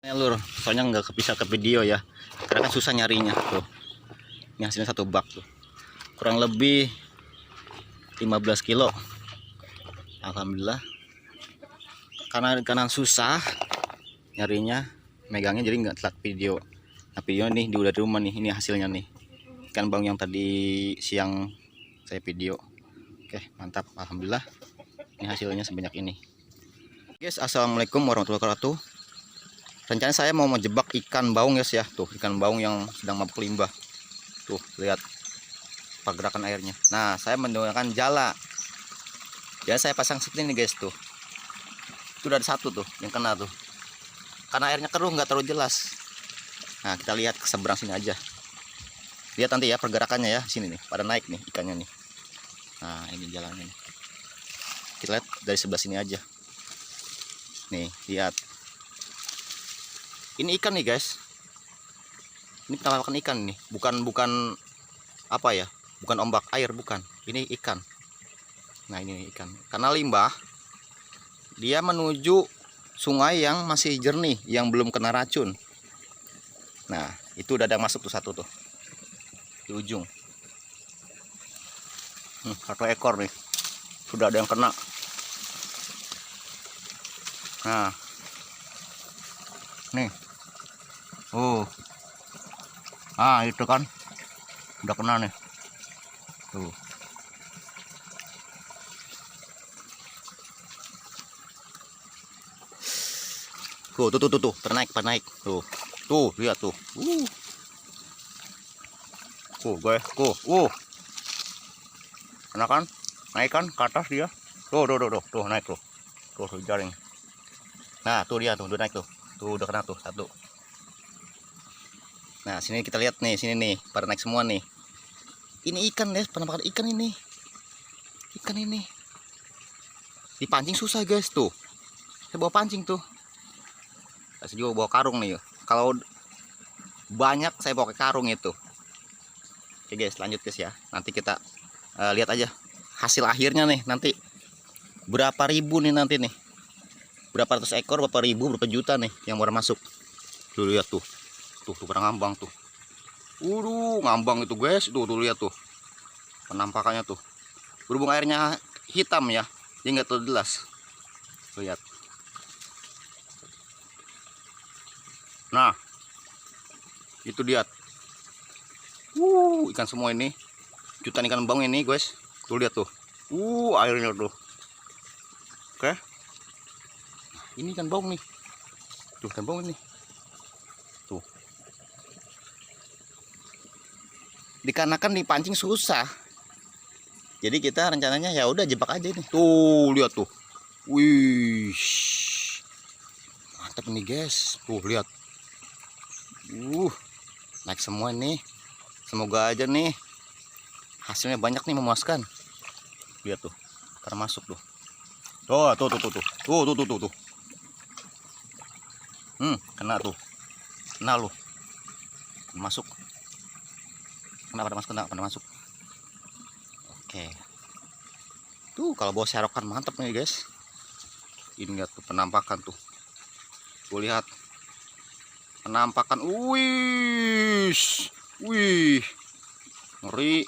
Ya lur, soalnya nggak bisa ke video ya, karena kan susah nyarinya tuh. Ini hasilnya satu bak tuh, kurang lebih 15 kilo. Alhamdulillah, karena susah nyarinya, megangnya jadi nggak telat video. Nah video nih di udah di rumah nih, ini hasilnya nih, ikan bang yang tadi siang saya video. Oke mantap, alhamdulillah ini hasilnya sebanyak ini. Guys, assalamualaikum warahmatullahi wabarakatuh. Rencananya saya mau menjebak ikan baung guys ya, tuh ikan baung yang sedang mabuk limbah. Tuh lihat pergerakan airnya. Nah saya menggunakan jala. Ya saya pasang seperti ini guys tuh. Itu ada satu tuh yang kena tuh. Karena airnya keruh nggak terlalu jelas. Nah kita lihat ke seberang sini aja. Lihat nanti ya pergerakannya ya, sini nih pada naik nih ikannya nih. Nah ini jalannya nih. Kita lihat dari sebelah sini aja. Nih lihat. Ini ikan nih guys. Ini kita makan ikan nih, bukan apa ya, bukan ombak air, bukan, ini ikan. Nah ini ikan, karena limbah dia menuju sungai yang masih jernih, yang belum kena racun. Nah itu udah ada masuk tuh satu tuh di ujung. Satu ekor nih sudah ada yang kena. Nah nih itu kan udah kena nih tuh. Tuh ternaik tuh lihat tuh guys kena kan, naik kan ke atas dia tuh naik tuh jaring. Nah tuh dia tuh udah naik tuh udah kena tuh satu. Nah sini kita lihat nih, sini nih pada naik semua nih. Ini ikan guys, penampakan ikan ini dipancing susah guys tuh. Saya bawa pancing tuh, saya juga bawa karung nih. Kalau banyak saya bawa ke karung itu. Oke guys, lanjut guys ya. Nanti kita lihat aja hasil akhirnya nih, nanti berapa ribu nih nanti nih, berapa ratus ekor, berapa ribu, berapa juta nih yang baru masuk. Tuh lihat tuh pada ngambang tuh. Ngambang itu guys, tuh lihat tuh penampakannya tuh. Berhubung airnya hitam ya, dia nggak terlalu jelas. Tuh lihat. Nah itu lihat, ikan semua ini, jutaan ikan bang ini guys. Tuh lihat tuh, airnya tuh. Oke, ini ikan bang nih, tuh ikan bang ini tuh. Dikarenakan dipancing susah, jadi kita rencananya ya udah jebak aja ini. Tuh lihat tuh, wih mantap nih guys. Tuh lihat, naik semua nih. Semoga aja nih hasilnya banyak nih, memuaskan. Lihat tuh termasuk tuh. Tuh. Kena tuh, kena lu masuk. Pada masuk. Oke. Tuh kalau bawa serokan mantap nih guys. Ini lihat tuh penampakan tuh. Tuh lihat penampakan. Wih. Ngeri.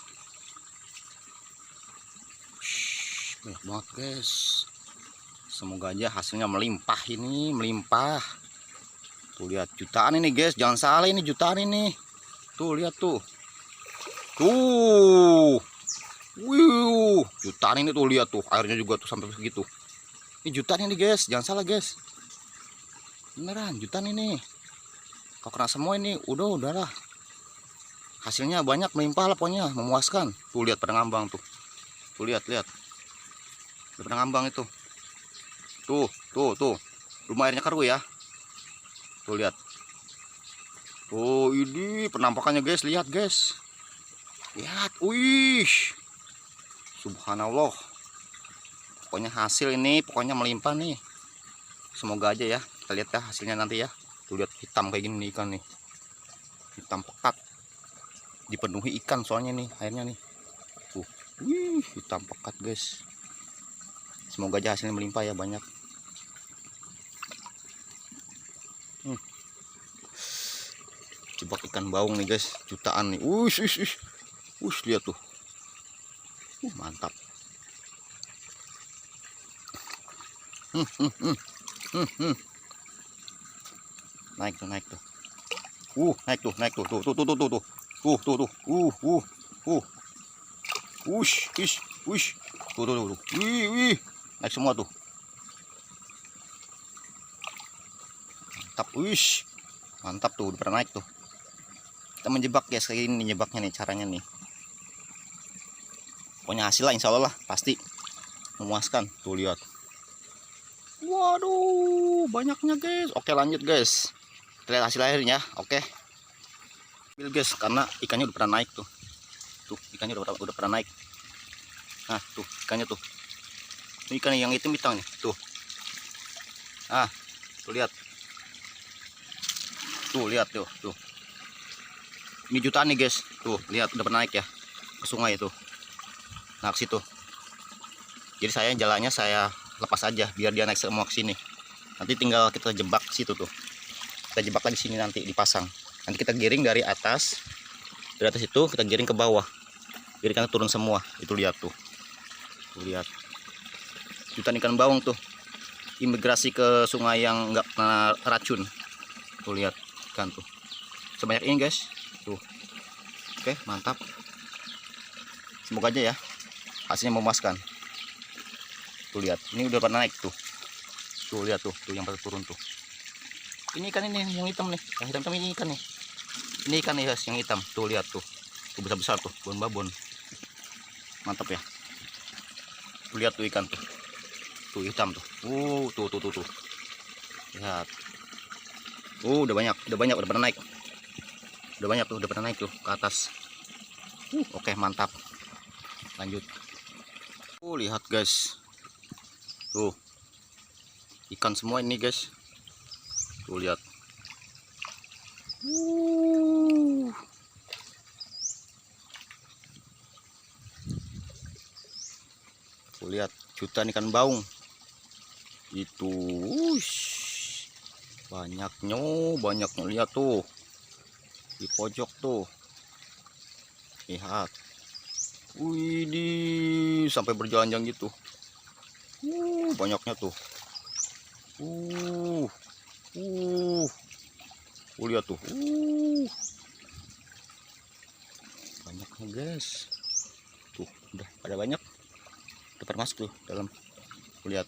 Banyak banget guys. Semoga aja hasilnya melimpah ini, melimpah. Tuh lihat jutaan ini guys, jangan salah ini jutaan ini. Tuh lihat tuh. Jutaan ini tuh, lihat tuh airnya juga tuh sampai segitu. Ini jutaan ini guys, jangan salah guys. Beneran jutaan ini. Kalau kena semua ini udahlah. Hasilnya banyak, melimpah lah pokoknya, memuaskan. Tuh lihat pada ngambang tuh. Tuh lihat. Pada ngambang itu. Tuh. Rumah airnya keruh ya. Tuh lihat. Ini penampakannya guys, lihat guys. Lihat, subhanallah. Pokoknya hasil ini pokoknya melimpah nih. Semoga aja ya, kita lihat ya hasilnya nanti ya. Tuh lihat hitam kayak gini nih ikan nih. Hitam pekat. Dipenuhi ikan soalnya nih airnya nih. Tuh, hitam pekat guys. Semoga aja hasilnya melimpah ya, banyak. jebak ikan baung nih guys, jutaan nih. Ush, lihat tuh. Mantap. Naik tuh. Naik tuh. Tuh. Ush. Tuh. Wih. Naik semua tuh. Mantap, wish. Mantap tuh, udah pernah naik tuh. Kita menjebak guys, kayak ini nyebaknya nih, caranya nih. Pokoknya hasil lah, insya Allah lah, pasti memuaskan. Tuh lihat. Waduh, banyaknya guys. Oke lanjut guys. Kita lihat hasil akhirnya. Oke. Ambil guys, karena ikannya udah pernah naik tuh. Tuh, ikannya udah pernah naik. Nah, tuh ikannya tuh. Ini ikan yang hitam nih, tuh. Ah, tuh lihat. Tuh lihat tuh. Ini jutaan nih guys. Tuh lihat udah pernah naik ya ke sungai itu. Nah ke situ. Jadi jalannya saya lepas aja biar dia naik semua ke sini. Nanti tinggal kita jebak situ tuh. Kita jebak lagi sini nanti dipasang. Nanti kita giring dari atas. Dari atas itu kita giring ke bawah. Biar ikan turun semua. Itu lihat tuh. Tuh lihat. Jutaan ikan bawang tuh. Imigrasi ke sungai yang enggak kena racun. Tuh lihat. Ikan tuh sebanyak ini guys tuh. Oke mantap, semoga aja ya hasilnya memuaskan. Tuh lihat, ini udah pernah naik tuh. Tuh lihat tuh yang pada turun tuh. Ini ikan ini yang hitam nih, yang hitam ini ikan nih. Ini ikan nih guys yang hitam. Tuh lihat tuh besar tuh babon. Mantap ya. Tuh lihat tuh ikan tuh hitam tuh. Tuh lihat. Udah pernah naik. Udah pernah naik tuh ke atas. Oke, mantap. Lanjut. Lihat guys. Tuh. Ikan semua ini guys. Tuh lihat. Tuh lihat, jutaan ikan baung. Itu. Banyaknya lihat tuh di pojok tuh, lihat. Wih, sampai berjalan-jalan gitu. Banyaknya tuh. Lihat tuh. Banyaknya guys. Tuh udah pada banyak. Udah pada masuk tuh dalam. Lihat.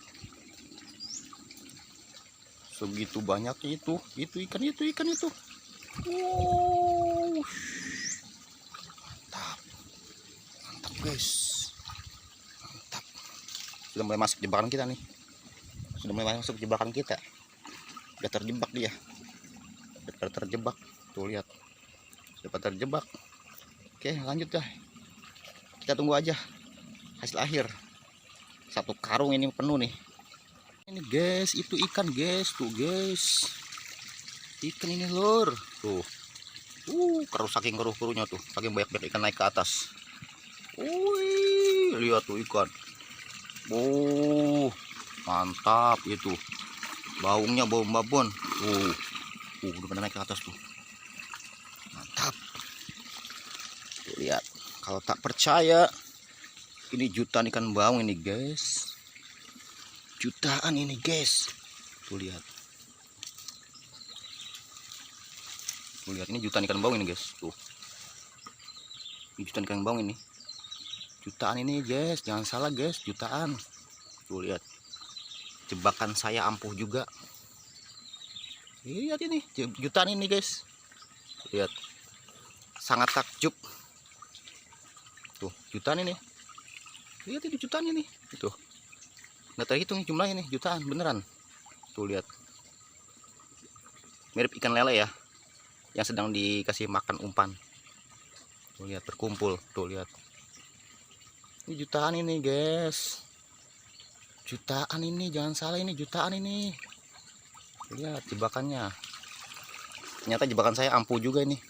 Segitu banyaknya itu ikan itu. Mantap guys, mantap. Sudah mulai masuk jebakan kita nih. Udah terjebak dia. Udah terjebak. Tuh lihat. Udah terjebak. Oke lanjut dah. Kita tunggu aja hasil akhir. Satu karung ini penuh nih. Ini guys, itu ikan guys, tuh guys. Ikan ini lur, tuh. Saking keruh-keruhnya tuh, saking banyak ikan naik ke atas. Wih, lihat tuh ikan. Mantap itu. Baungnya bau babon. Udah pernah naik ke atas tuh. Mantap. Tuh lihat. Kalau tak percaya, ini jutaan ikan baung ini guys. Jutaan ini guys. Tuh lihat ini jutaan ikan baung ini guys. Tuh ini jutaan ikan baung ini, jutaan ini guys, jangan salah guys, jutaan. Tuh lihat, jebakan saya ampuh juga. Lihat ini jutaan ini guys. Lihat, sangat takjub. Tuh jutaan ini, lihat ini jutaan ini. Itu nggak terhitung jumlahnya nih, jutaan beneran. Tuh lihat, mirip ikan lele ya, yang sedang dikasih makan umpan. Tuh lihat berkumpul. Tuh lihat, ini jutaan ini guys, jutaan ini, jangan salah, ini jutaan ini. Lihat jebakannya, ternyata jebakan saya ampuh juga ini.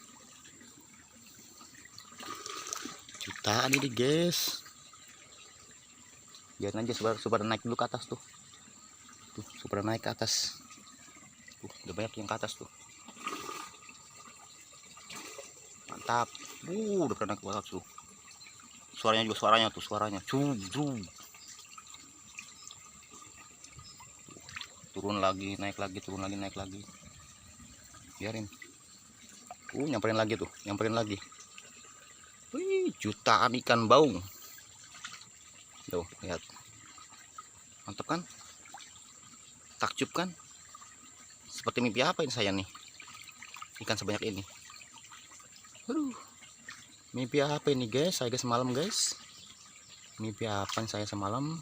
Jutaan ini guys. Biarin aja super naik dulu ke atas tuh. Super naik ke atas. Udah banyak yang ke atas tuh. mantap. Udah kena ke atas tuh. Suaranya juga suaranya. Turun lagi, naik lagi, turun lagi, naik lagi. Biarin. Nyamperin lagi tuh, nyamperin lagi. Wih, jutaan ikan baung. Tuh, lihat. Mantap kan? Takjub kan? Seperti mimpi apa ini saya nih? Ikan sebanyak ini. Aduh. Mimpi apa ini guys? Saya semalam guys. Mimpi apa saya semalam?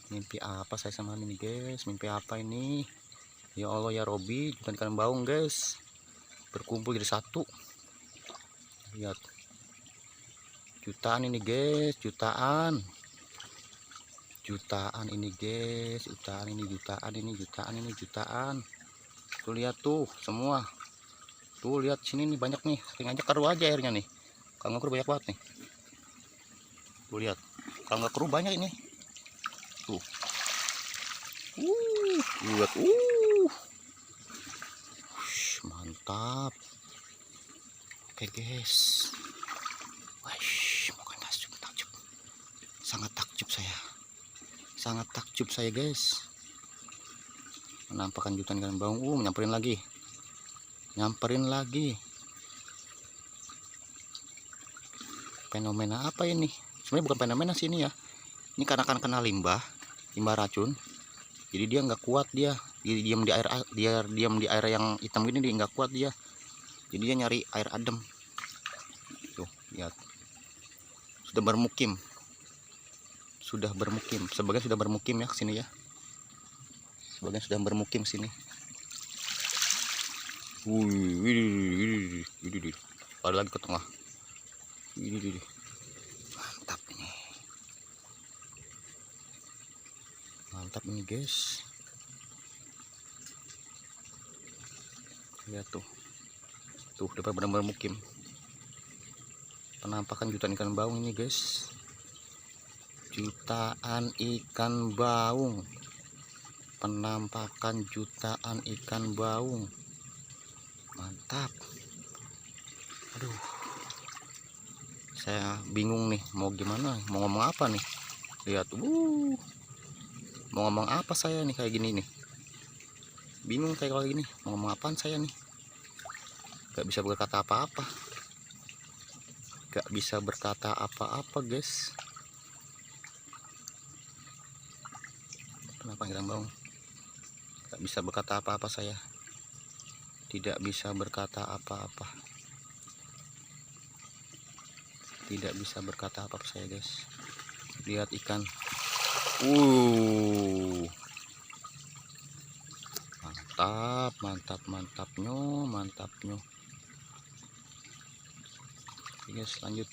Mimpi apa saya semalam ini guys? Mimpi apa ini? Ya Allah ya Robi, jutaan ikan baung guys. Berkumpul jadi satu. Lihat. Jutaan ini guys, jutaan. Jutaan ini guys, jutaan ini, jutaan. Tuh lihat tuh semua. Tuh lihat sini nih banyak nih. Sering aja keruh aja airnya nih. Kalau nggak keruh banyak banget nih. Tuh lihat. Kalau nggak keruh banyak ini. Tuh. Lihat. Mantap. Oke guys. Bukan takjub. Sangat takjub saya. Sangat takjub saya guys. Menampakkan jutaan ikan baung. Nyamperin lagi. Fenomena apa ini? Sebenarnya bukan fenomena sih ini ya. Ini karena kan kena limbah racun. Jadi dia nggak kuat dia diam di air yang hitam gini, dia nggak kuat dia. Jadi dia nyari air adem. Tuh lihat. Sudah bermukim. Sebagian sudah bermukim ya ke sini ya. Sebagian sudah bermukim sini. Wih. Ada lagi ke tengah. Mantap ini. Mantap ini guys. Lihat tuh. Tuh udah benar-benar mukim. Penampakan jutaan ikan baung ini guys. Jutaan ikan baung. Penampakan jutaan ikan baung. Mantap. Aduh. Saya bingung nih mau gimana, mau ngomong apa nih. Lihat. Mau ngomong apa saya nih kayak gini nih. Bingung kayak kalau gini, mau ngomong apaan saya nih. Gak bisa berkata apa-apa. Guys. Kenapa ikan baung? Gak bisa berkata apa-apa saya. Tidak bisa berkata apa-apa. Tidak bisa berkata apa-apa saya guys. Lihat ikan. Mantapnya. Oke guys, lanjut.